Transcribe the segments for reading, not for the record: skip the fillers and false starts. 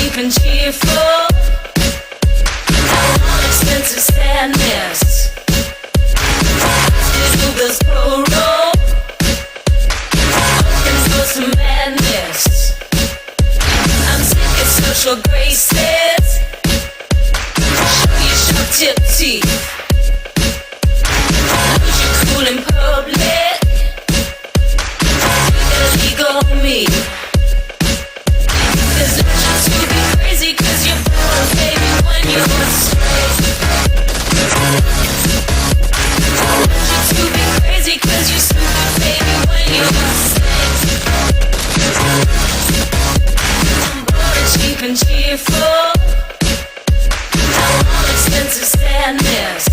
cheap and cheerful. I want expensive sadness. Uber's pro-roll. Open source of madness. I'm sick of social graces. Show your sharp tip teeth. Lose your cool in public. Illegal on me. There's no chance to be crazy 'cause you're born, baby, when you're straight. To be crazy 'cause you're stupid, baby, when you're sick. I'm bored and cheap and cheerful. I want expensive sadness.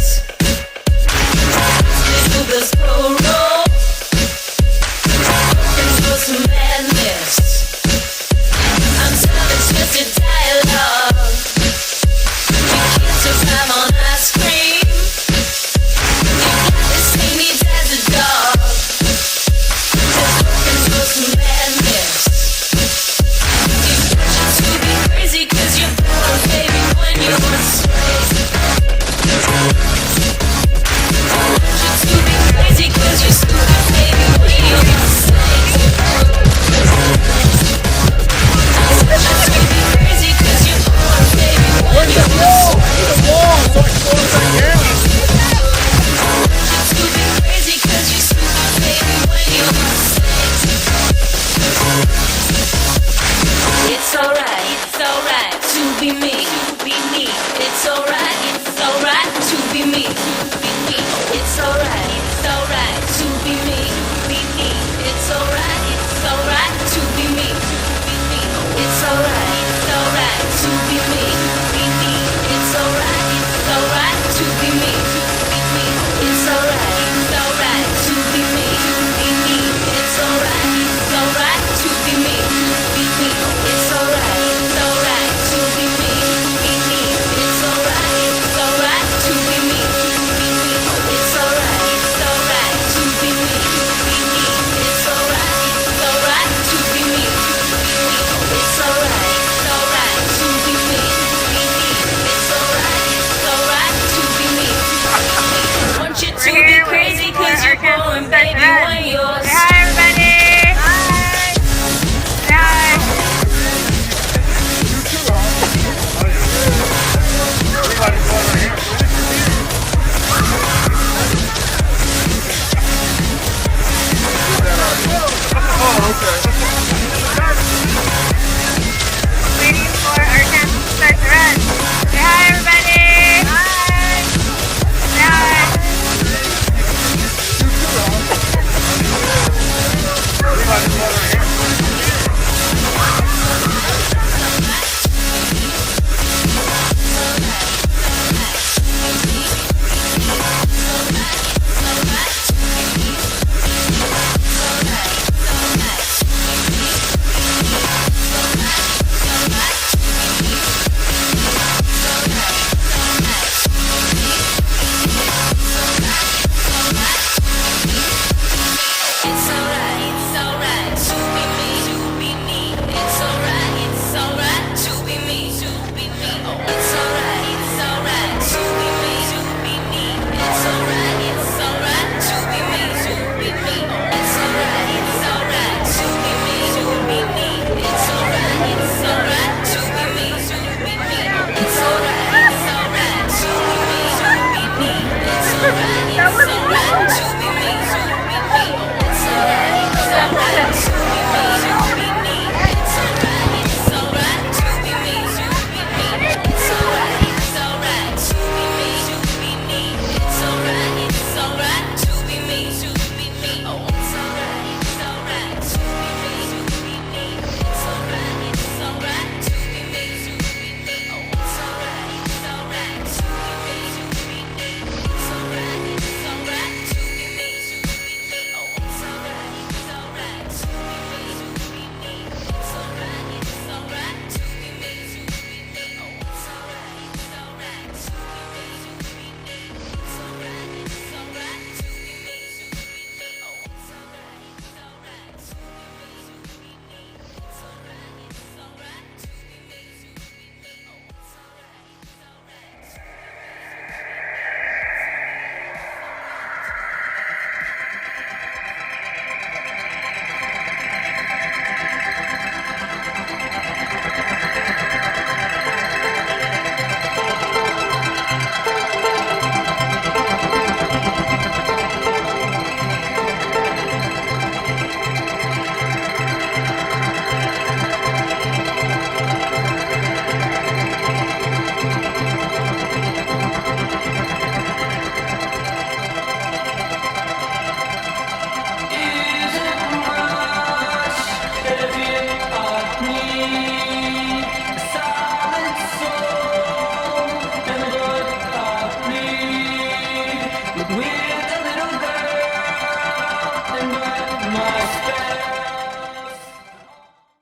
Uber's pro-roll. And for some madness. I'm selling twisted dialogue. You can't survive on ice cream. You got the same needs as a dog. Just looking for some madness. You got to be crazy 'cause you're born, baby, when you're straight. To be crazy 'cause you're stupid, baby, when you're sick. To be crazy 'cause you're born, baby, when you're To be crazy 'cause you're stupid, baby, when you're It's alright to be me, It's alright to be me, It's alright to be me, It's alright to be me, It's alright to be me, It's alright to be me, It's alright to be me, It's alright to be me, It's alright to be me, It's alright to be me, It's alright to be me, It's alright to be me, It's alright to be me, It's alright to be me. I want you to be crazy 'cause you're born, baby, when you're Say hi, everybody. Hi. Say hi. Waiting for our chance to start the run. Say hi, everybody. Hi. Say hi. We